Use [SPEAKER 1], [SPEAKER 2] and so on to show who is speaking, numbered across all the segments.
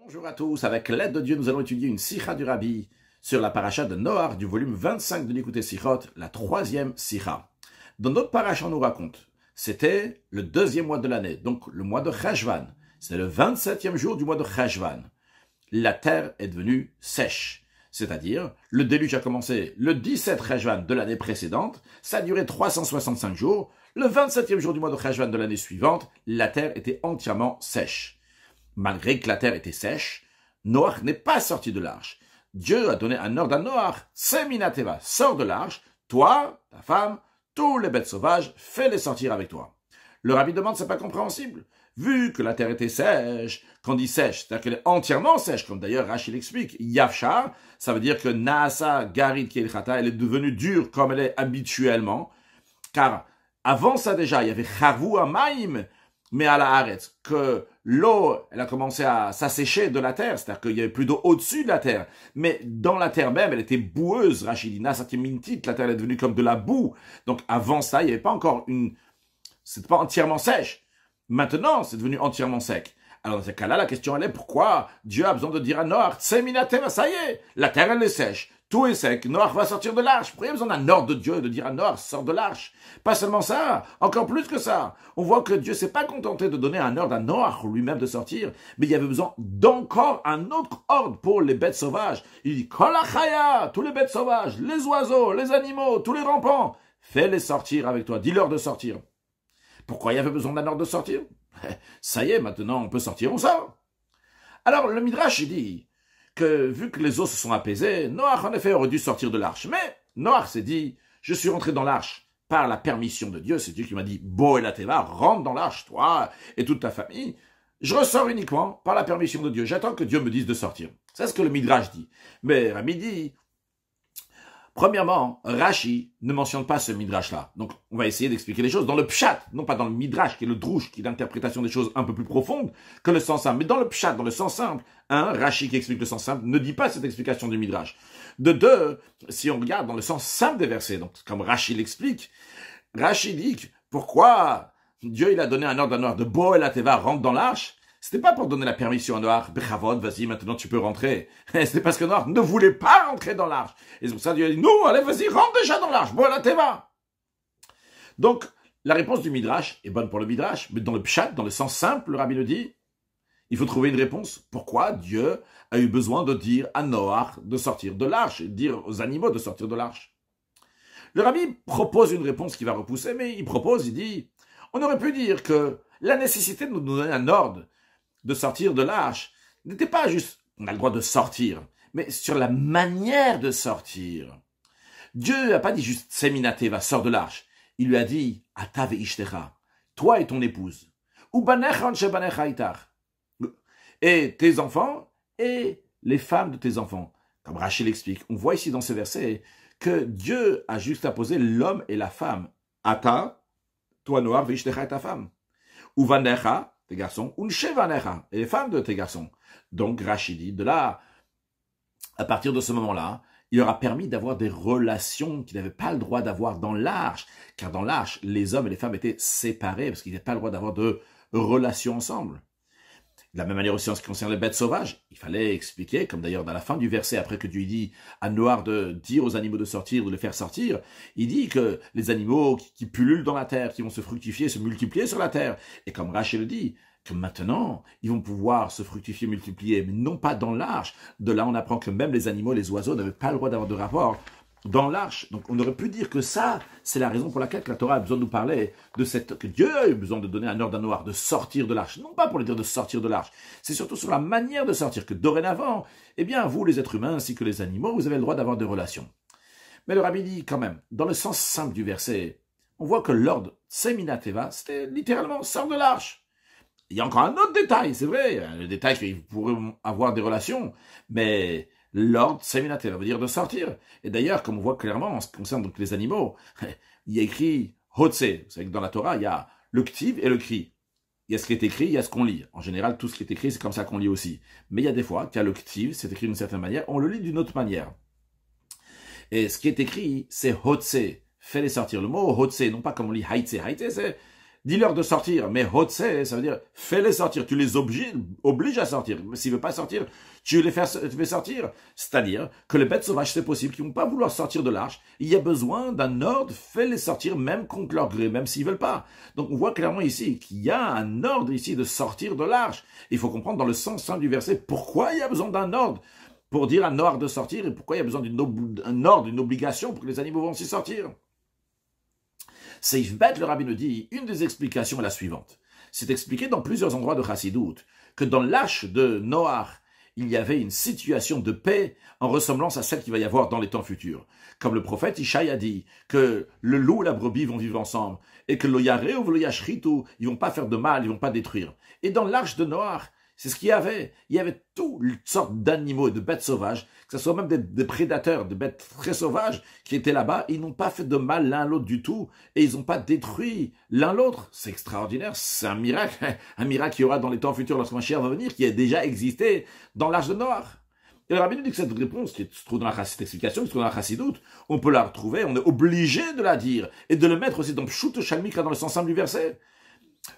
[SPEAKER 1] Bonjour à tous, avec l'aide de Dieu, nous allons étudier une sikha du Rabbi sur la paracha de Noach du volume 25 de l'Écoutez Sichot, la troisième sikha. Dans notre paracha, on nous raconte, c'était le deuxième mois de l'année, donc le mois de Cheshvan. C'est le 27e jour du mois de Cheshvan. La terre est devenue sèche. C'est-à-dire, le déluge a commencé le 17 Cheshvan de l'année précédente, ça a duré 365 jours. Le 27e jour du mois de Cheshvan de l'année suivante, la terre était entièrement sèche. Malgré que la terre était sèche, Noach n'est pas sorti de l'arche. Dieu a donné un ordre à Noach, Seminateva, sors de l'arche, toi, ta femme, tous les bêtes sauvages, fais-les sortir avec toi. Le Rabbi demande, c'est pas compréhensible. Vu que la terre était sèche, quand on dit sèche, c'est-à-dire qu'elle est entièrement sèche, comme d'ailleurs Rachid l'explique, Yavcha, ça veut dire que Naasa Garid Kelchata, elle est devenue dure comme elle est habituellement, car avant ça déjà, il y avait Chavu Amaim, mais à la Haaretz, que l'eau, elle a commencé à s'assécher de la terre, c'est-à-dire qu'il y avait plus d'eau au-dessus de la terre, mais dans la terre même, elle était boueuse, Rachidina, ça qui est mintit, la terre est devenue comme de la boue, donc avant ça, il n'y avait pas encore c'était pas entièrement sèche, maintenant, c'est devenu entièrement sec. Alors dans ce cas-là, la question elle est, pourquoi Dieu a besoin de dire à Noach, Seminateva, ça y est, la terre elle est sèche, tout est sec, Noach va sortir de l'arche. Pourquoi il y a besoin d'un ordre de Dieu de dire à Noach, sors de l'arche? Pas seulement ça, encore plus que ça. On voit que Dieu s'est pas contenté de donner un ordre à Noach lui-même de sortir, mais il y avait besoin d'encore un autre ordre pour les bêtes sauvages. Il dit, Kolachaya, tous les bêtes sauvages, les oiseaux, les animaux, tous les rampants, fais-les sortir avec toi, dis-leur de sortir. Pourquoi il y avait besoin d'un ordre de sortir? Ça y est, maintenant on peut sortir, on sort. Alors le Midrash il dit que vu que les eaux se sont apaisées, Noach en effet aurait dû sortir de l'arche. Mais Noach s'est dit, je suis rentré dans l'arche par la permission de Dieu, c'est Dieu qui m'a dit, Bo et la Teva, rentre dans l'arche, toi et toute ta famille. Je ressors uniquement par la permission de Dieu. J'attends que Dieu me dise de sortir. C'est ce que le Midrash dit. Mais Rami dit, premièrement, Rashi ne mentionne pas ce Midrash-là. Donc, on va essayer d'expliquer les choses dans le Pshat, non pas dans le Midrash, qui est le Drouche, qui est l'interprétation des choses un peu plus profonde que le sens simple. Mais dans le Pshat, dans le sens simple, Rashi qui explique le sens simple ne dit pas cette explication du Midrash. De deux, si on regarde dans le sens simple des versets, donc comme Rashi l'explique, Rashi dit pourquoi Dieu il a donné un ordre à Noach de Bo et la Teva rentre dans l'arche. C'était pas pour donner la permission à Noach, Bechavod, vas-y, maintenant tu peux rentrer. C'était parce que Noach ne voulait pas rentrer dans l'arche. Et c'est pour ça que Dieu a dit, non, allez, vas-y, rentre déjà dans l'arche, bon, la teva. Donc, la réponse du Midrash est bonne pour le Midrash, mais dans le Pshat, dans le sens simple, le Rabbi le dit, il faut trouver une réponse. Pourquoi Dieu a eu besoin de dire à Noach de sortir de l'arche, et de dire aux animaux de sortir de l'arche? Le Rabbi propose une réponse qui va repousser, mais il dit, on aurait pu dire que la nécessité de nous donner un ordre de sortir de l'arche n'était pas juste, on a le droit de sortir, mais sur la manière de sortir. Dieu n'a pas dit juste, Seminateva, sors de l'arche. Il lui a dit, Ata ve'ishtecha, toi et ton épouse, ou banecha shebanecha itar, et tes enfants, et les femmes de tes enfants. Comme Rachid l'explique, on voit ici dans ce verset que Dieu a juste apposé l'homme et la femme. Ata, toi noir, ve'ishtecha et ta femme. Ou vanecha, tes garçons, ou shevanecha, et les femmes de tes garçons. Donc Rachid dit, de là, à partir de ce moment-là, il leur a permis d'avoir des relations qu'ils n'avaient pas le droit d'avoir dans l'arche. Car dans l'arche, les hommes et les femmes étaient séparés parce qu'ils n'avaient pas le droit d'avoir de relations ensemble. De la même manière aussi en ce qui concerne les bêtes sauvages, il fallait expliquer, comme d'ailleurs dans la fin du verset, après que Dieu dit à Noach de dire aux animaux de sortir, de les faire sortir, il dit que les animaux qui pullulent dans la terre, qui vont se fructifier, se multiplier sur la terre, et comme Rachel le dit, que maintenant, ils vont pouvoir se fructifier, multiplier, mais non pas dans l'arche. De là, on apprend que même les animaux, les oiseaux n'avaient pas le droit d'avoir de rapport dans l'arche. Donc, on aurait pu dire que ça, c'est la raison pour laquelle la Torah a besoin de nous parler que Dieu a eu besoin de donner un ordre à Noach de sortir de l'arche. Non pas pour lui dire de sortir de l'arche. C'est surtout sur la manière de sortir que dorénavant, eh bien, vous, les êtres humains, ainsi que les animaux, vous avez le droit d'avoir des relations. Mais le Rabbi dit quand même, dans le sens simple du verset, on voit que l'ordre Seminateva, c'était littéralement sort de l'arche. Il y a encore un autre détail, c'est vrai, le détail qu'ils pourraient avoir des relations, mais l'ordre Seminateva veut dire de sortir. Et d'ailleurs, comme on voit clairement en ce qui concerne donc les animaux, il y a écrit Hotse. Vous savez que dans la Torah, il y a le Ktiv et le Kri. Il y a ce qui est écrit, il y a ce qu'on lit. En général, tout ce qui est écrit, c'est comme ça qu'on lit aussi. Mais il y a des fois qu'il y a le Ktiv, c'est écrit d'une certaine manière, on le lit d'une autre manière. Et ce qui est écrit, c'est Hotse. Fais-les sortir. Le mot Hotse, non pas comme on lit Haïtse. Haïtse, c'est dis-leur de sortir. Mais hotse, ça veut dire fais-les sortir. Tu les obliges à sortir. S'ils ne veulent pas sortir, tu les fais sortir. C'est-à-dire que les bêtes sauvages, c'est possible, qu'ils ne vont pas vouloir sortir de l'arche. Il y a besoin d'un ordre, fais-les sortir même contre leur gré, même s'ils ne veulent pas. Donc on voit clairement ici qu'il y a un ordre ici de sortir de l'arche. Il faut comprendre dans le sens simple du verset pourquoi il y a besoin d'un ordre pour dire à un ordre de sortir et pourquoi il y a besoin d'un ordre, d'une obligation pour que les animaux vont s'y sortir. Seif Bet, le rabbi nous dit, une des explications est la suivante. C'est expliqué dans plusieurs endroits de Chassidout que dans l'arche de Noach, il y avait une situation de paix en ressemblance à celle qu'il va y avoir dans les temps futurs. Comme le prophète Ishaï a dit que le loup et la brebis vont vivre ensemble et que le yaré ou le yashritu, ils vont pas faire de mal, ils vont pas détruire. Et dans l'arche de Noach, c'est ce qu'il y avait. Il y avait toutes sortes d'animaux et de bêtes sauvages, que ce soit même des prédateurs, des bêtes très sauvages qui étaient là-bas. Ils n'ont pas fait de mal l'un à l'autre du tout et ils n'ont pas détruit l'un l'autre. C'est extraordinaire, c'est un miracle qu'il y aura dans les temps futurs lorsque Mashiach va venir, qui a déjà existé dans l'arche de Noach. Et le rabbi nous dit que cette réponse, qui se trouve dans cette explication, qui se trouve dans la Chassidout, on peut la retrouver, on est obligé de la dire et de le mettre aussi dans Pshut Shalmikra, dans le sens simple du verset.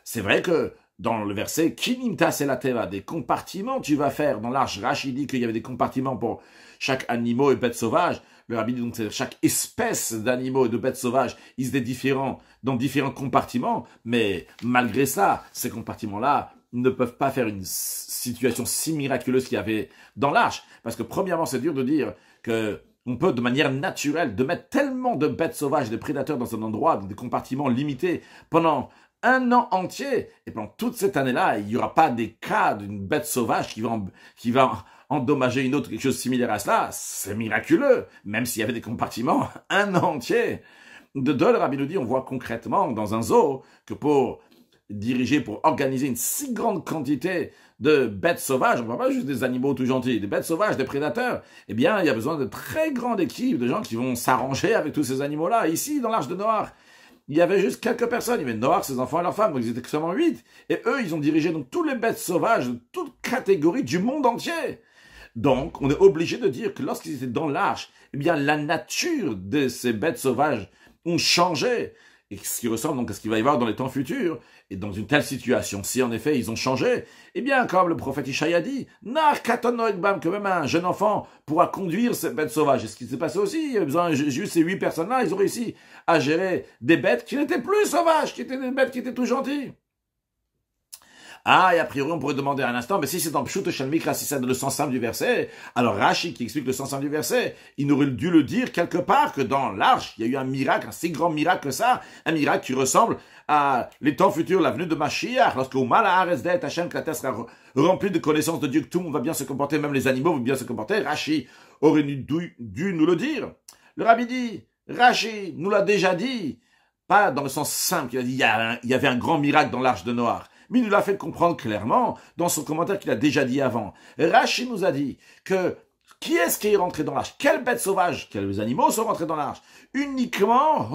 [SPEAKER 1] C'est vrai que dans le verset, Kinimta Selateva, des compartiments tu vas faire. Dans l'arche, Rashi dit qu'il y avait des compartiments pour chaque animal et bête sauvage. Le rabbi dit donc que chaque espèce d'animaux et de bêtes sauvages, ils étaient différents dans différents compartiments. Mais malgré ça, ces compartiments-là ne peuvent pas faire une situation si miraculeuse qu'il y avait dans l'arche. Parce que premièrement, c'est dur de dire que on peut de manière naturelle de mettre tellement de bêtes sauvages, de prédateurs dans un endroit, dans des compartiments limités pendant un an entier, et pendant toute cette année-là, il n'y aura pas des cas d'une bête sauvage qui va endommager une autre, quelque chose de similaire à cela. C'est miraculeux, même s'il y avait des compartiments, un an entier. De deux, le rabbi nous dit, on voit concrètement dans un zoo que pour organiser une si grande quantité de bêtes sauvages, on ne voit pas juste des animaux tout gentils, des bêtes sauvages, des prédateurs, eh bien, il y a besoin de très grandes équipes de gens qui vont s'arranger avec tous ces animaux-là. Ici, dans l'arche de Noach, il y avait juste quelques personnes. Il y avait Noach, ses enfants et leurs femmes. Donc ils étaient seulement 8. Et eux, ils ont dirigé donc tous les bêtes sauvages de toutes catégories du monde entier. Donc, on est obligé de dire que lorsqu'ils étaient dans l'arche, eh bien, la nature de ces bêtes sauvages ont changé. Et ce qui ressemble donc à ce qu'il va y avoir dans les temps futurs. Et dans une telle situation, si en effet ils ont changé, eh bien, comme le prophète Ishaï a dit, que même un jeune enfant pourra conduire ces bêtes sauvages. Et ce qui s'est passé aussi, il y avait besoin, juste ces 8 personnes-là, ils ont réussi à gérer des bêtes qui n'étaient plus sauvages, qui étaient des bêtes qui étaient tout gentilles. Ah, et a priori, on pourrait demander un instant, mais si c'est dans Pshut Shalmikra, si c'est dans le sens simple du verset, alors Rashi, qui explique le sens simple du verset, il aurait dû le dire quelque part que dans l'arche, il y a eu un miracle, un si grand miracle que ça, un miracle qui ressemble à les temps futurs, la venue de Mashiach, lorsque au mal à Aresdet, Hachem, que la terre sera remplie de connaissances de Dieu, que tout le monde va bien se comporter, même les animaux vont bien se comporter, Rashi aurait dû nous le dire. Le rabbi dit, Rashi nous l'a déjà dit, pas dans le sens simple, il a dit, il y avait un grand miracle dans l'arche de Noach. Mais il nous l'a fait comprendre clairement dans son commentaire qu'il a déjà dit avant. Rashi nous a dit que qui est-ce qui est rentré dans l'arche? Quelles bêtes sauvages, quels animaux sont rentrés dans l'arche? Uniquement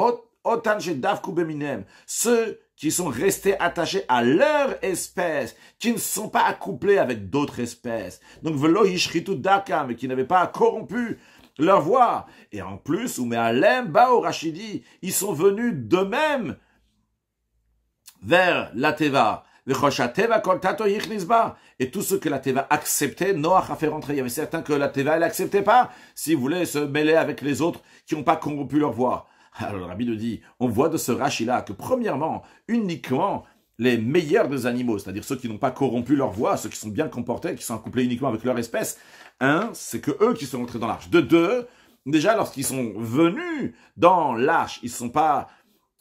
[SPEAKER 1] Otan Shedavku Beminem, ceux qui sont restés attachés à leur espèce, qui ne sont pas accouplés avec d'autres espèces. Donc Velo Yishritu Daka, mais qui n'avaient pas corrompu leur voix. Et en plus, Umealem Bao Rachidi, ils sont venus d'eux-mêmes vers la Teva. Et tout ce que la Teva acceptait, Noach a fait rentrer. Il y avait certains que la Teva, elle acceptait pas, s'ils voulaient se mêler avec les autres qui n'ont pas corrompu leur voix. Alors le rabbi nous dit, on voit de ce Rashi-là que premièrement, uniquement les meilleurs des animaux, c'est-à-dire ceux qui n'ont pas corrompu leur voix, ceux qui sont bien comportés, qui sont accouplés uniquement avec leur espèce, c'est que eux qui sont rentrés dans l'arche. De deux, déjà lorsqu'ils sont venus dans l'arche, ils sont pas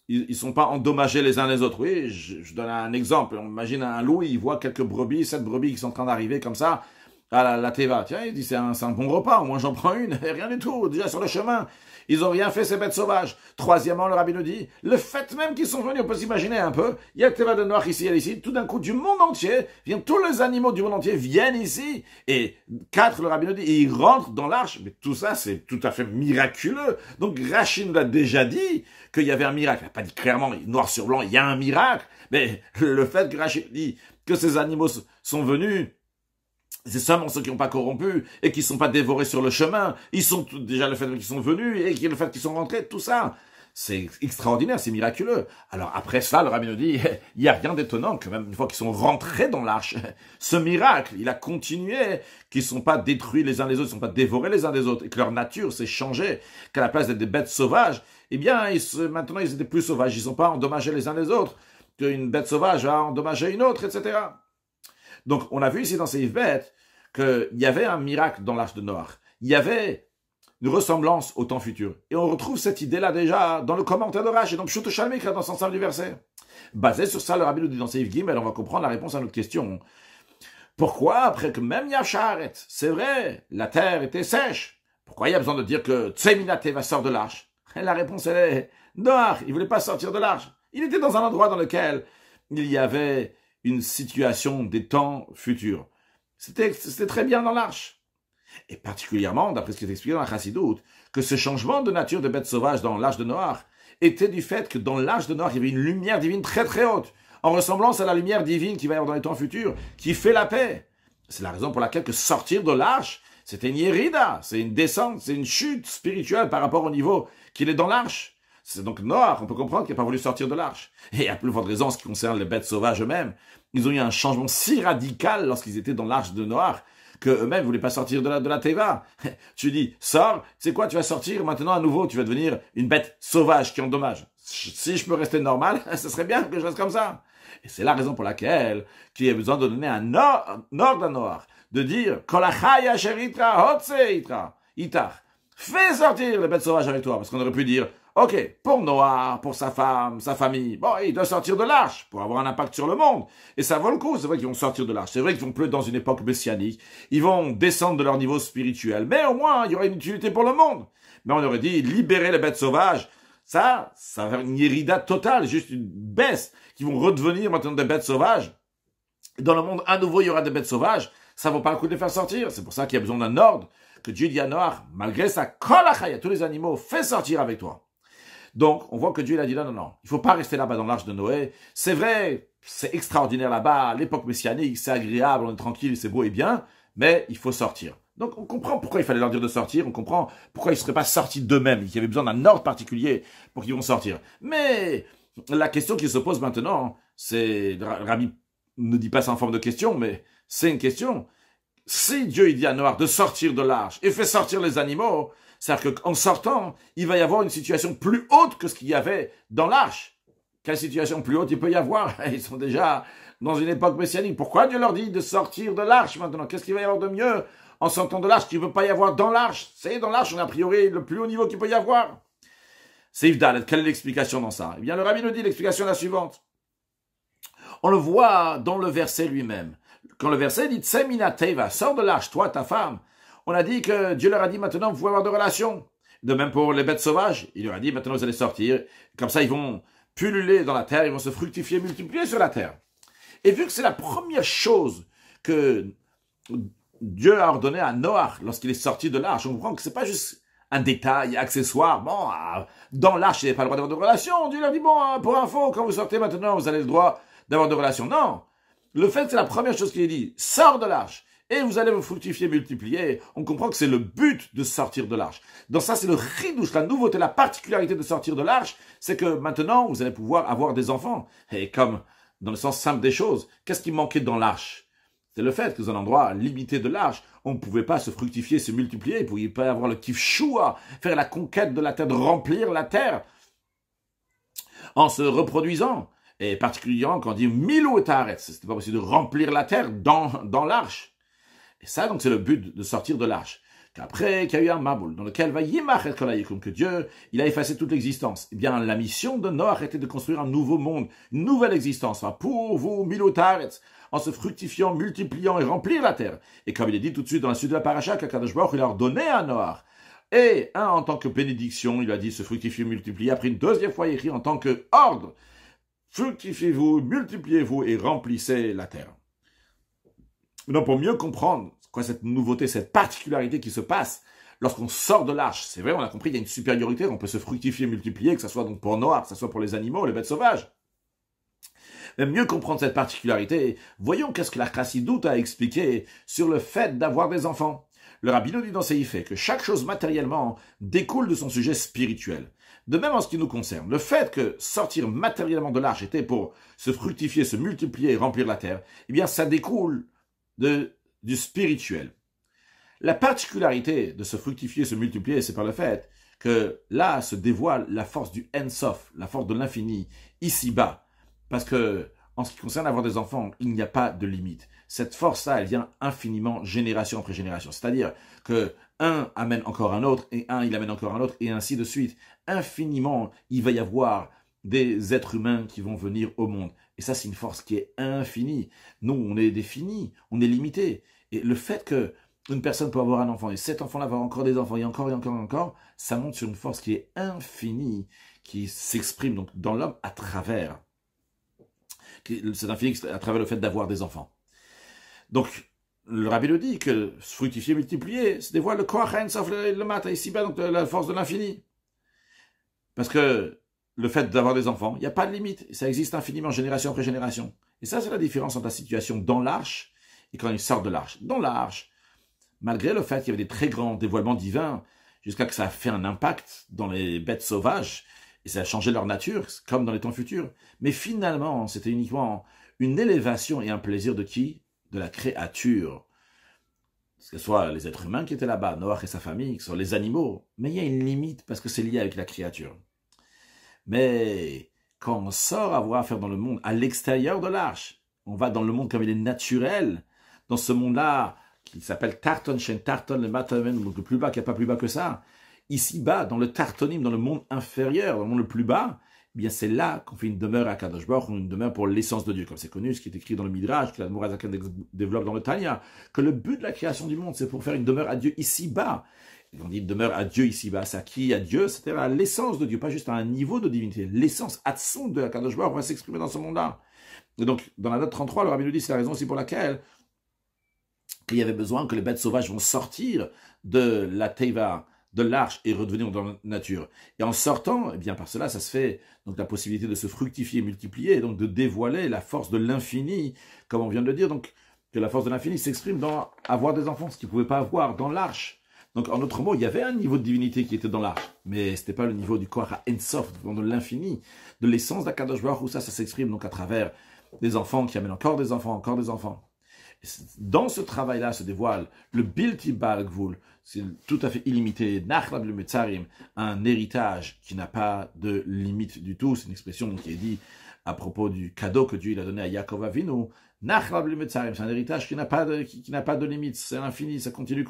[SPEAKER 1] endommagés les uns les autres. Oui, je donne un exemple. On imagine un loup, il voit quelques brebis, 7 brebis qui sont en train d'arriver comme ça à la Teva. Tiens, il dit c'est un bon repas, moi j'en prends une, rien du tout, déjà sur le chemin. Ils ont rien fait, ces bêtes sauvages. Troisièmement, le rabbi nous dit, le fait même qu'ils sont venus, on peut s'imaginer un peu, il y a le Teva de Noach ici et ici, tout d'un coup, du monde entier, tous les animaux du monde entier viennent ici. Et 4, le rabbi nous dit, ils rentrent dans l'arche. Mais tout ça, c'est tout à fait miraculeux. Donc, Rashi nous a déjà dit qu'il y avait un miracle. Il n'a pas dit clairement, noir sur blanc, il y a un miracle. Mais le fait que Rashi dit que ces animaux sont venus, c'est seulement ceux qui n'ont pas corrompu et qui ne sont pas dévorés sur le chemin. Ils sont déjà le fait qu'ils sont venus et le fait qu'ils sont rentrés, tout ça. C'est extraordinaire, c'est miraculeux. Alors après cela, le rabbin nous dit, il n'y a rien d'étonnant que même une fois qu'ils sont rentrés dans l'arche, ce miracle, il a continué, qu'ils ne sont pas détruits les uns les autres, ils ne sont pas dévorés les uns des autres, et que leur nature s'est changée, qu'à la place d'être des bêtes sauvages, eh bien, maintenant ils étaient plus sauvages, ils n'ont pas endommagé les uns les autres, qu'une bête sauvage a endommagé une autre, etc. Donc on a vu ici dans ces bêtes qu'il y avait un miracle dans l'arche de Noach. Il y avait une ressemblance au temps futur. Et on retrouve cette idée-là déjà dans le commentaire de Rashi, donc Pshuto Shalmik, dans son ensemble du verset. Basé sur ça, le Rabbi nous dit dans Seif Gimel, on va comprendre la réponse à notre question. Pourquoi, après que même Yacharet, c'est vrai, la terre était sèche, pourquoi il y a besoin de dire que Tseminate va sortir de l'arche? Et la réponse, elle est, Noach, il voulait pas sortir de l'arche. Il était dans un endroit dans lequel il y avait une situation des temps futurs. C'était très bien dans l'arche. Et particulièrement, d'après ce qui est expliqué dans la Chassidoute, que ce changement de nature de bêtes sauvages dans l'arche de Noach était du fait que dans l'arche de Noach, il y avait une lumière divine très très haute, en ressemblance à la lumière divine qui va y avoir dans les temps futurs, qui fait la paix. C'est la raison pour laquelle que sortir de l'arche, c'était une yérida, c'est une descente, c'est une chute spirituelle par rapport au niveau qu'il est dans l'arche. C'est donc Noach, on peut comprendre qu'il n'a pas voulu sortir de l'arche. Et à plus forte raison, en ce qui concerne les bêtes sauvages eux-mêmes, ils ont eu un changement si radical lorsqu'ils étaient dans l'arche de Noach, qu'eux-mêmes ne voulaient pas sortir de la Teva. Tu dis, sors, tu sais quoi, tu vas sortir maintenant à nouveau, tu vas devenir une bête sauvage qui endommage. Si je peux rester normal, ce serait bien que je reste comme ça. Et c'est la raison pour laquelle qu'il y a besoin de donner un ordre à Noach, de dire, Kolachaya sheritra hotse itar. Fais sortir les bêtes sauvages avec toi, parce qu'on aurait pu dire, ok, pour Noah, pour sa femme, sa famille, bon, il doit sortir de l'arche pour avoir un impact sur le monde. Et ça vaut le coup, c'est vrai qu'ils vont sortir de l'arche, c'est vrai qu'ils vont plus être dans une époque messianique, ils vont descendre de leur niveau spirituel, mais au moins, il y aura une utilité pour le monde. Mais on aurait dit, libérer les bêtes sauvages, ça va faire une irrida totale, juste une baisse, qui vont redevenir maintenant des bêtes sauvages. Dans le monde, à nouveau, il y aura des bêtes sauvages, ça vaut pas le coup de les faire sortir. C'est pour ça qu'il y a besoin d'un ordre, que Dieu dit à Noach, malgré ça, kolachaya, tous les animaux, fais sortir avec toi. Donc, on voit que Dieu il a dit non, il faut pas rester là-bas dans l'arche de Noé. C'est vrai, c'est extraordinaire là-bas, l'époque messianique, c'est agréable, on est tranquille, c'est beau et bien, mais il faut sortir. Donc, on comprend pourquoi il fallait leur dire de sortir, on comprend pourquoi ils ne seraient pas sortis d'eux-mêmes, qu'il y avait besoin d'un ordre particulier pour qu'ils vont sortir. Mais la question qui se pose maintenant, c'est, le Rabbi ne dit pas ça en forme de question, mais c'est une question. Si Dieu il dit à Noach de sortir de l'arche et fait sortir les animaux, c'est-à-dire qu'en sortant, il va y avoir une situation plus haute que ce qu'il y avait dans l'arche. Quelle situation plus haute il peut y avoir? Ils sont déjà dans une époque messianique. Pourquoi Dieu leur dit de sortir de l'arche maintenant? Qu'est-ce qu'il va y avoir de mieux en sortant de l'arche qu'il ne veut pas y avoir dans l'arche? C'est dans l'arche, on a a priori le plus haut niveau qu'il peut y avoir. C'est Yvdal. Quelle est l'explication dans ça? Eh bien, le Rabbi nous dit l'explication est la suivante. On le voit dans le verset lui-même. Quand le verset dit « Tsemina teva » sors de l'arche, toi, ta femme. On a dit que Dieu leur a dit maintenant vous pouvez avoir de relations. De même pour les bêtes sauvages, il leur a dit maintenant vous allez sortir. Comme ça ils vont pulluler dans la terre, ils vont se fructifier, multiplier sur la terre. Et vu que c'est la première chose que Dieu a ordonné à Noach lorsqu'il est sorti de l'arche, on comprend que c'est pas juste un détail accessoire. Bon, dans l'arche il n'avait pas le droit d'avoir de relations. Dieu leur dit bon, pour info, quand vous sortez maintenant vous avez le droit d'avoir de relations. Non, le fait que c'est la première chose qu'il est dit, sors de l'arche. Et vous allez vous fructifier, multiplier. On comprend que c'est le but de sortir de l'arche. Dans ça, c'est le chidouche, la nouveauté, la particularité de sortir de l'arche, c'est que maintenant, vous allez pouvoir avoir des enfants. Et comme, dans le sens simple des choses, qu'est-ce qui manquait dans l'arche? C'est le fait que dans un endroit limité de l'arche, on ne pouvait pas se fructifier, se multiplier, il ne pouvait pas avoir le kifshua, faire la conquête de la terre, de remplir la terre en se reproduisant. Et particulièrement quand on dit milou et taret, c'était pas possible de remplir la terre dans l'arche. Et ça, donc, c'est le but de sortir de l'arche. Qu'après, qu'il y a eu un maboul, dans lequel va yimach et kolayikum, que Dieu, il a effacé toute l'existence. Eh bien, la mission de Noach était de construire un nouveau monde, une nouvelle existence, pour vous, milotaretz, en se fructifiant, multipliant et remplir la terre. Et comme il est dit tout de suite dans la suite de la paracha, qu'Akadosh Baruch il a ordonné à Noach. Et en tant que bénédiction, il a dit se fructifier, multiplier. Après une deuxième fois, il écrit en tant que ordre. Fructifiez-vous, multipliez-vous et remplissez la terre. Donc, pour mieux comprendre quoi cette nouveauté, cette particularité qui se passe lorsqu'on sort de l'arche, c'est vrai, on a compris qu'il y a une supériorité, on peut se fructifier, multiplier, que ce soit donc pour Noach, que ce soit pour les animaux, les bêtes sauvages. Mais mieux comprendre cette particularité, voyons qu'est-ce que la Chassidoute a expliqué sur le fait d'avoir des enfants. Le Rabbi nous dit dans ses faits que chaque chose matériellement découle de son sujet spirituel. De même en ce qui nous concerne, le fait que sortir matériellement de l'arche était pour se fructifier, se multiplier et remplir la terre, eh bien ça découle du spirituel. La particularité de se fructifier, se multiplier, c'est par le fait que là se dévoile la force du Ensof, la force de l'infini, ici-bas. Parce que, en ce qui concerne avoir des enfants, il n'y a pas de limite. Cette force-là, elle vient infiniment, génération après génération. C'est-à-dire que un amène encore un autre, et un, il amène encore un autre, et ainsi de suite. Infiniment, il va y avoir des êtres humains qui vont venir au monde. Et ça, c'est une force qui est infinie. Nous, on est définis, on est limité. Et le fait que une personne peut avoir un enfant, et cet enfant-là va avoir encore des enfants, et encore, et encore, et encore, ça montre sur une force qui est infinie, qui s'exprime donc dans l'homme à travers. C'est infini à travers le fait d'avoir des enfants. Donc, le rabbi nous dit que fructifier, multiplier, se dévoile le koach ha'ensof le mata, ici-bas, donc la force de l'infini. Parce que le fait d'avoir des enfants, il n'y a pas de limite. Ça existe infiniment, génération après génération. Et ça, c'est la différence entre la situation dans l'arche et quand ils sortent de l'arche. Dans l'arche, malgré le fait qu'il y avait des très grands dévoilements divins, jusqu'à que ça a fait un impact dans les bêtes sauvages, et ça a changé leur nature, comme dans les temps futurs. Mais finalement, c'était uniquement une élévation et un plaisir de qui? De la créature. Que ce soit les êtres humains qui étaient là-bas, Noach et sa famille, que ce soit les animaux. Mais il y a une limite parce que c'est lié avec la créature. Mais quand on sort avoir à faire dans le monde, à l'extérieur de l'arche, on va dans le monde comme il est naturel, dans ce monde-là, qui s'appelle Tarton, Shen Tarton, le Matamen, donc le plus bas, qui n'y a pas plus bas que ça. Ici-bas, dans le Tartonim, dans le monde inférieur, dans le monde le plus bas, eh bien c'est là qu'on fait une demeure à Kadosh Baruch Hu, une demeure pour l'essence de Dieu, comme c'est connu, ce qui est écrit dans le Midrash, que la Mourazakan développe dans le Tanya, que le but de la création du monde, c'est pour faire une demeure à Dieu ici-bas. Et on dit une demeure à Dieu ici-bas, c'est à qui? À Dieu, c'est-à-dire à l'essence de Dieu, pas juste à un niveau de divinité. L'essence, Hatson de la Kadosh Baruch Hu va s'exprimer dans ce monde-là. Et donc, dans la note 33, le Rabbi nous dit, c'est la raison aussi pour laquelle qu'il y avait besoin que les bêtes sauvages vont sortir de la Teiva, de l'arche et redevenir dans la nature. Et en sortant, eh bien par cela, ça se fait donc la possibilité de se fructifier, multiplier, et donc de dévoiler la force de l'infini, comme on vient de le dire, donc que la force de l'infini s'exprime dans avoir des enfants, ce qu'ils ne pouvaient pas avoir dans l'arche. Donc en d'autres mots, il y avait un niveau de divinité qui était dans l'arche, mais ce n'était pas le niveau du Koach Ensof, de l'infini, de l'essence d'Akadosh Baruch Hu, ça s'exprime donc à travers des enfants qui amènent encore des enfants, encore des enfants. Dans ce travail-là se dévoile le Bilti Bal Gvul, c'est tout à fait illimité, Nachlab le Metzarim, un héritage qui n'a pas de limite du tout. C'est une expression qui est dit à propos du cadeau que Dieu il a donné à Yaakov Avinu. Nachlab le Metzarim, c'est un héritage qui n'a pas de limite, c'est infini, ça continue.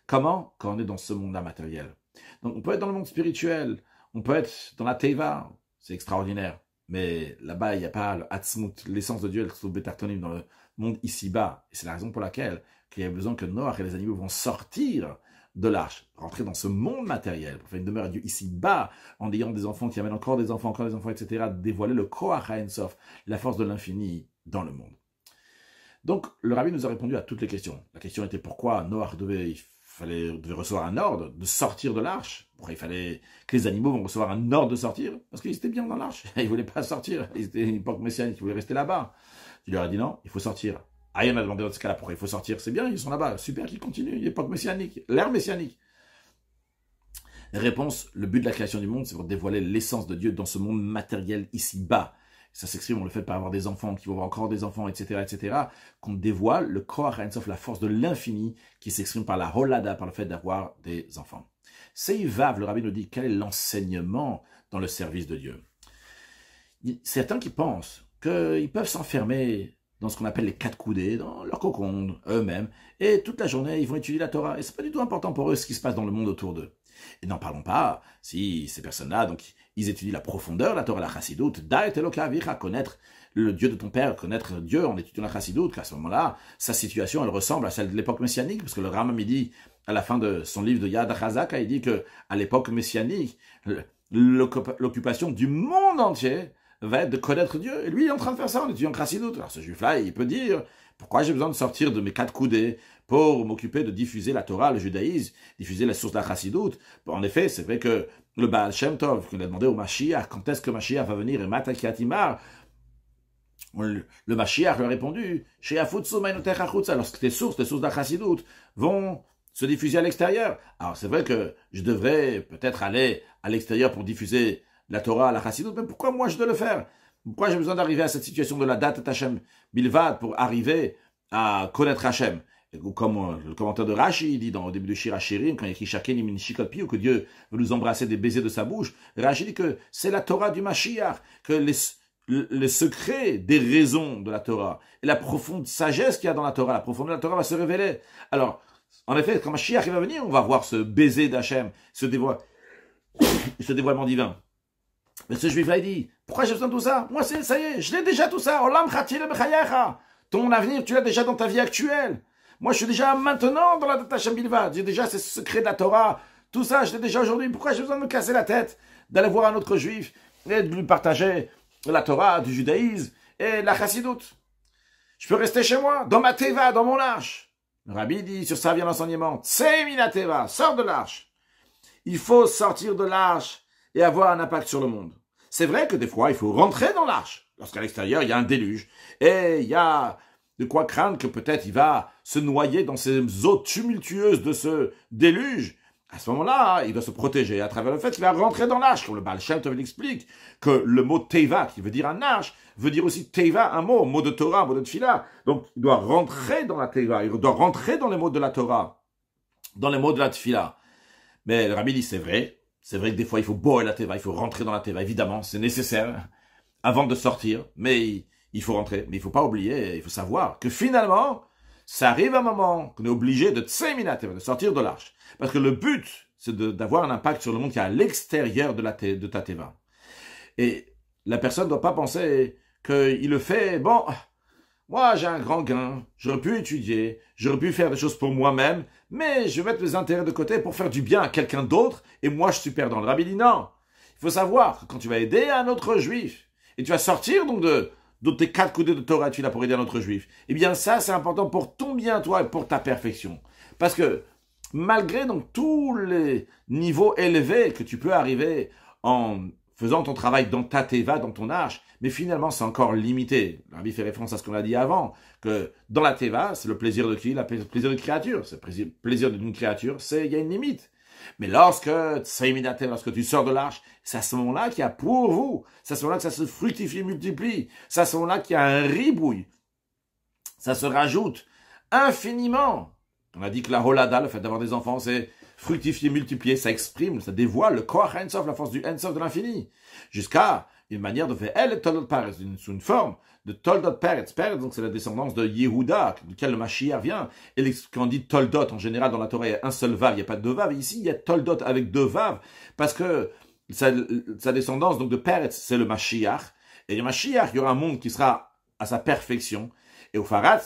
[SPEAKER 1] Comment? Quand on est dans ce monde-là matériel. Donc on peut être dans le monde spirituel, on peut être dans la Teiva, c'est extraordinaire. Mais là-bas, il n'y a pas le Hatzmut, l'essence de Dieu, le Betartonim, dans le monde ici-bas. Et c'est la raison pour laquelle il y a besoin que Noach et les animaux vont sortir de l'arche, rentrer dans ce monde matériel, pour faire une demeure à Dieu ici-bas, en ayant des enfants qui amènent encore des enfants, etc., dévoiler le Koach HaEnsof, la force de l'infini dans le monde. Donc, le rabbi nous a répondu à toutes les questions. La question était pourquoi Noach devait recevoir un ordre de sortir de l'arche. Pourquoi il fallait que les animaux vont recevoir un ordre de sortir? Parce qu'ils étaient bien dans l'arche. Ils ne voulaient pas sortir. Ils étaient une époque messianique. Ils voulaient rester là-bas. Il leur a dit non, il faut sortir. Ah, il m'a demandé dans ce cas-là pourquoi il faut sortir. C'est bien, ils sont là-bas. Super qu'ils continuent. L'époque messianique. L'ère messianique. Réponse, le but de la création du monde, c'est pour dévoiler l'essence de Dieu dans ce monde matériel ici-bas. Ça s'exprime dans le fait de pas avoir des enfants, qui vont avoir encore des enfants, etc., qu'on dévoile le Koach HaEnsof, la force de l'infini, qui s'exprime par la Holada, par le fait d'avoir des enfants. Seivav, le rabbi nous dit, quel est l'enseignement dans le service de Dieu? Certains qui pensent qu'ils peuvent s'enfermer dans ce qu'on appelle les quatre coudées, dans leur cocon, eux-mêmes, et toute la journée, ils vont étudier la Torah, et c'est pas du tout important pour eux ce qui se passe dans le monde autour d'eux. Et n'en parlons pas si ces personnes-là, donc, ils étudient la profondeur, la Torah, la Chassidut, Da'et Eloka Avicha, connaître le Dieu de ton père, connaître Dieu en étudiant la Chassidut, qu'à ce moment-là, sa situation, elle ressemble à celle de l'époque messianique, parce que le Rambam, il dit, à la fin de son livre de Yad HaChazaka, il dit que à l'époque messianique, l'occupation du monde entier va être de connaître Dieu. Et lui, il est en train de faire ça en étudiant Chassidut. Alors ce juif-là, il peut dire, pourquoi j'ai besoin de sortir de mes quatre coudées pour m'occuper de diffuser la Torah, le judaïsme, diffuser la source de la Chassidut? En effet, c'est vrai que le Baal Shem Tov, qu'on a demandé au Mashiach, quand est-ce que Mashiach va venir, et Mata Kiatimar, le Mashiach lui a répondu, lorsque tes sources de la Chassidut vont se diffuser à l'extérieur. Alors c'est vrai que je devrais peut-être aller à l'extérieur pour diffuser la Torah, la Chassidut, mais pourquoi moi je dois le faire? Pourquoi j'ai besoin d'arriver à cette situation de la date Hashem Bilvad pour arriver à connaître Hashem? Ou comme le commentaire de Rashi dit au début de Shir HaShirim, quand il écrit Shaken Min Shikopi, ou que Dieu veut nous embrasser des baisers de sa bouche, Rashi dit que c'est la Torah du Mashiach, que les secrets des raisons de la Torah et la profonde sagesse qu'il y a dans la Torah, la profondeur de la Torah va se révéler. Alors, en effet, quand Mashiach va venir, on va voir ce baiser d'Hachem, ce dévoilement divin. Mais ce juif-là, il dit, pourquoi j'ai besoin de tout ça? Moi, ça y est, je l'ai déjà tout ça. Ton avenir, tu l'as déjà dans ta vie actuelle. Moi, je suis déjà maintenant dans la date Hashem Bilvad. J'ai déjà ces secrets de la Torah. Tout ça, je l'ai déjà aujourd'hui. Pourquoi j'ai besoin de me casser la tête, d'aller voir un autre juif et de lui partager la Torah, du judaïsme et la Chassidut? Je peux rester chez moi, dans ma teva, dans mon arche. Le rabbi dit, sur ça vient l'enseignement. Tseimina teva, sors de l'arche. Il faut sortir de l'arche et avoir un impact sur le monde. C'est vrai que des fois, il faut rentrer dans l'arche. Lorsqu'à l'extérieur, il y a un déluge. Et il y a de quoi craindre que peut-être il va se noyer dans ces eaux tumultueuses de ce déluge. À ce moment-là, il doit se protéger à travers le fait qu'il va rentrer dans l'arche. Comme le Baal Shem Tov l'explique, que le mot Teva, qui veut dire un arche, veut dire aussi Teva, un mot de Torah, un mot de Tfila. Donc, il doit rentrer dans la Teva, il doit rentrer dans les mots de la Torah, dans les mots de la Tfila. Mais le rabbi dit, c'est vrai que des fois, il faut boire la Teva, il faut rentrer dans la Teva. Évidemment, c'est nécessaire avant de sortir, mais il faut rentrer. Mais il ne faut pas oublier, il faut savoir que finalement, ça arrive un moment qu'on est obligé de tseimina Teva, de sortir de l'arche. Parce que le but, c'est d'avoir un impact sur le monde qui est à l'extérieur de ta Teva. Et la personne ne doit pas penser qu'il le fait, bon, moi j'ai un grand gain, j'aurais pu étudier, j'aurais pu faire des choses pour moi-même, mais je vais mettre mes intérêts de côté pour faire du bien à quelqu'un d'autre, et moi je suis perdant. Le rabbi dit non. Il faut savoir que quand tu vas aider un autre juif, et tu vas sortir donc de tes 4 coudées de Torah, tu l'as pour aider un autre juif, eh bien ça c'est important pour ton bien toi et pour ta perfection. Parce que malgré donc tous les niveaux élevés que tu peux arriver en faisant ton travail dans ta teva, dans ton arche, mais finalement c'est encore limité. Le rabbi fait référence à ce qu'on a dit avant, que dans la teva, c'est le plaisir de qui? Le plaisir de créature. C'est le plaisir d'une créature, il y a une limite. Mais lorsque tu sors de l'arche, c'est à ce moment-là qu'il y a pour vous, c'est à ce moment-là que ça se fructifie, multiplie, c'est à ce moment-là qu'il y a un ribouille. Ça se rajoute infiniment. On a dit que la holada, le fait d'avoir des enfants, c'est fructifier, multiplier, ça exprime, ça dévoile le koach Ein-Sof, la force du Ein-Sof de l'infini. Jusqu'à une manière de faire elle Toldot Peretz, sous une forme de Toldot Peretz. Peretz, donc c'est la descendance de Yehuda, duquel le Mashiach vient. Et quand on dit Toldot, en général, dans la Torah, il y a un seul vav, il n'y a pas de deux vav. Ici, il y a Toldot avec deux vav, parce que sa descendance donc de Peretz, c'est le Mashiach. Et le Mashiach, il y aura un monde qui sera à sa perfection. Et au Farat,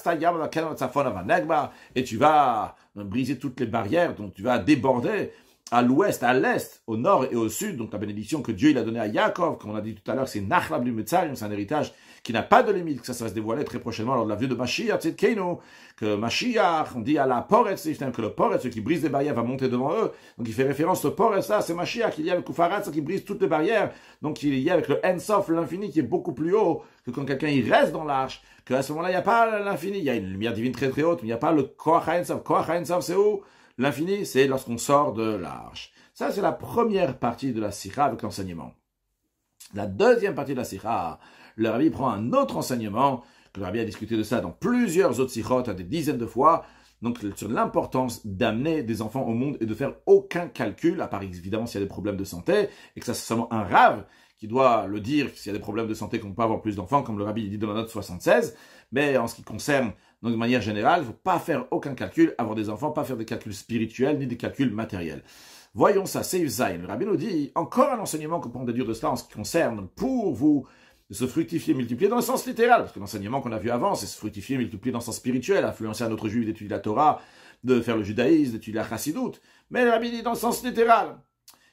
[SPEAKER 1] et tu vas briser toutes les barrières, donc tu vas déborder à l'ouest, à l'est, au nord et au sud, donc la bénédiction que Dieu il a donnée à Yaakov, comme on a dit tout à l'heure, c'est Nachla bli Metzarim, c'est un héritage qui n'a pas de limite, que ça va se dévoiler très prochainement lors de la venue de Mashiach, que Mashiach, on dit à la Poretz, que le Poretz, ceux qui brisent les barrières, va monter devant eux, donc il fait référence au Poretz là, c'est Mashiach, il y a avec Ufarat, qui brise toutes les barrières, donc il y a avec le Ein-Sof, l'infini, qui est beaucoup plus haut, que quand quelqu'un il reste dans l'arche, qu'à ce moment-là, il n'y a pas l'infini, il y a une lumière divine très très haute, mais il n'y a pas le Koach Ein-Sof. Koach Ein-Sof, c'est où? L'infini, c'est lorsqu'on sort de l'arche. Ça, c'est la première partie de la sikha avec l'enseignement. La deuxième partie de la sikha, le rabbi prend un autre enseignement, que le rabbi a discuté de ça dans plusieurs autres sikhot, à des dizaines de fois, donc sur l'importance d'amener des enfants au monde et de faire aucun calcul, à part évidemment s'il y a des problèmes de santé, et que ça c'est seulement un rave qui doit le dire s'il y a des problèmes de santé qu'on ne peut pas avoir plus d'enfants, comme le rabbi dit dans la note 76, mais en ce qui concerne, donc de manière générale, il ne faut pas faire aucun calcul, avoir des enfants, pas faire des calculs spirituels, ni des calculs matériels. Voyons ça, Seif Zayn. Le rabbi nous dit, encore un enseignement qu'on peut en déduire de cela en ce qui concerne, pour vous, de se fructifier, multiplier dans le sens littéral, parce que l'enseignement qu'on a vu avant, c'est se fructifier, multiplier dans le sens spirituel, influencer un autre juif d'étudier la Torah, de faire le judaïsme, d'étudier la Chassidut, mais le rabbi dit dans le sens littéral.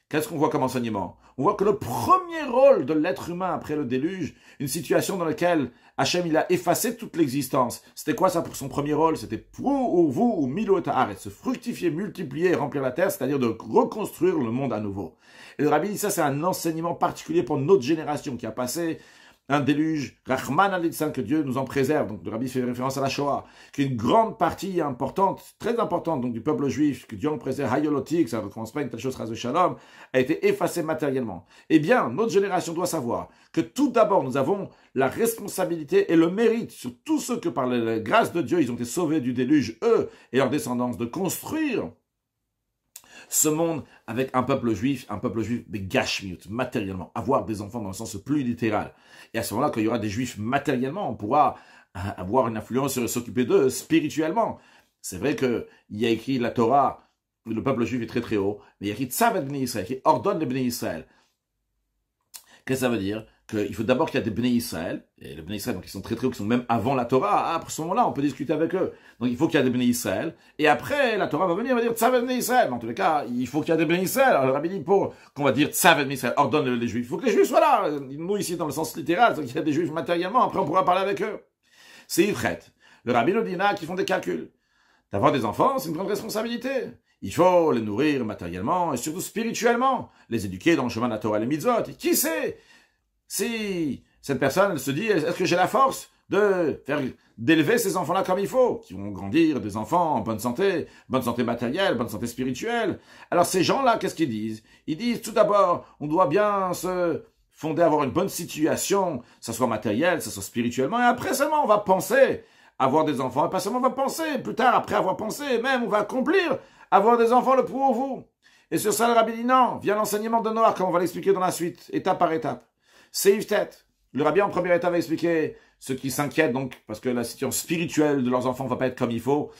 [SPEAKER 1] Qu'est-ce qu'on voit comme enseignement? On voit que le premier rôle de l'être humain après le déluge, une situation dans laquelle Hachem il a effacé toute l'existence, c'était quoi ça pour son premier rôle? C'était pour vous, ou milo et ta'aret, se fructifier, multiplier et remplir la terre, c'est-à-dire de reconstruire le monde à nouveau. Et le rabbi dit ça, c'est un enseignement particulier pour notre génération qui a passé un déluge, Rahman al-Litsan, que Dieu nous en préserve, donc le Rabbi fait référence à la Shoah, qu'une grande partie importante, très importante, donc du peuple juif, que Dieu en préserve, Hayolotik, ça ne recommence pas une telle chose, Ras Shalom, a été effacée matériellement. Eh bien, notre génération doit savoir que tout d'abord, nous avons la responsabilité et le mérite sur tous ceux que par la grâce de Dieu, ils ont été sauvés du déluge, eux et leurs descendants, de construire ce monde avec un peuple juif des gashmiut, matériellement, avoir des enfants dans le sens plus littéral. Et à ce moment-là, quand il y aura des juifs matériellement, on pourra avoir une influence sur s'occuper d'eux spirituellement. C'est vrai qu'il y a écrit la Torah, le peuple juif est très très haut, mais il y a écrit Tzavet Bnei Israël, qui ordonne les Bnei Israël. Qu'est-ce que ça veut dire? Qu'il faut d'abord qu'il y a des Bnei Israël, et les Bnei Israël, donc ils sont très très hauts, qui sont même avant la Torah, à ce moment-là, on peut discuter avec eux. Donc il faut qu'il y ait des Bnei Israël, et après, la Torah va venir, va dire Tzavet Bnei Israël. Mais en tous les cas, il faut qu'il y ait des Bnei Israël. Alors le Rabbi dit, pour qu'on va dire Tzavet Bnei Israël, ordonne les Juifs, il faut que les Juifs soient là. Nous ici, dans le sens littéral, c'est qu'il y a des Juifs matériellement, après on pourra parler avec eux. C'est Ifret. Le Rabbi nous dit, là, qui font des calculs. D'avoir des enfants, c'est une grande responsabilité. Il faut les nourrir matériellement, et surtout spirituellement, les éduquer dans le chemin de la Torah et les mitzvot. Et qui sait si cette personne elle se dit, est-ce que j'ai la force d'élever ces enfants-là comme il faut, qui vont grandir, des enfants en bonne santé matérielle, bonne santé spirituelle. Alors ces gens-là, qu'est-ce qu'ils disent? Ils disent tout d'abord, on doit bien se fonder, avoir une bonne situation, ça soit matériel, ça soit spirituellement, et après seulement on va penser avoir des enfants, et pas seulement on va penser, plus tard, après avoir pensé, même on va accomplir, avoir des enfants le pour vous. Et sur ça, le Rabbi dit non, vient l'enseignement de Noach, comme on va l'expliquer dans la suite, étape par étape. C'est Yvetet. Le Rabbi, en première étape, va expliquer ceux qui s'inquiètent, donc, parce que la situation spirituelle de leurs enfants va pas être comme il faut.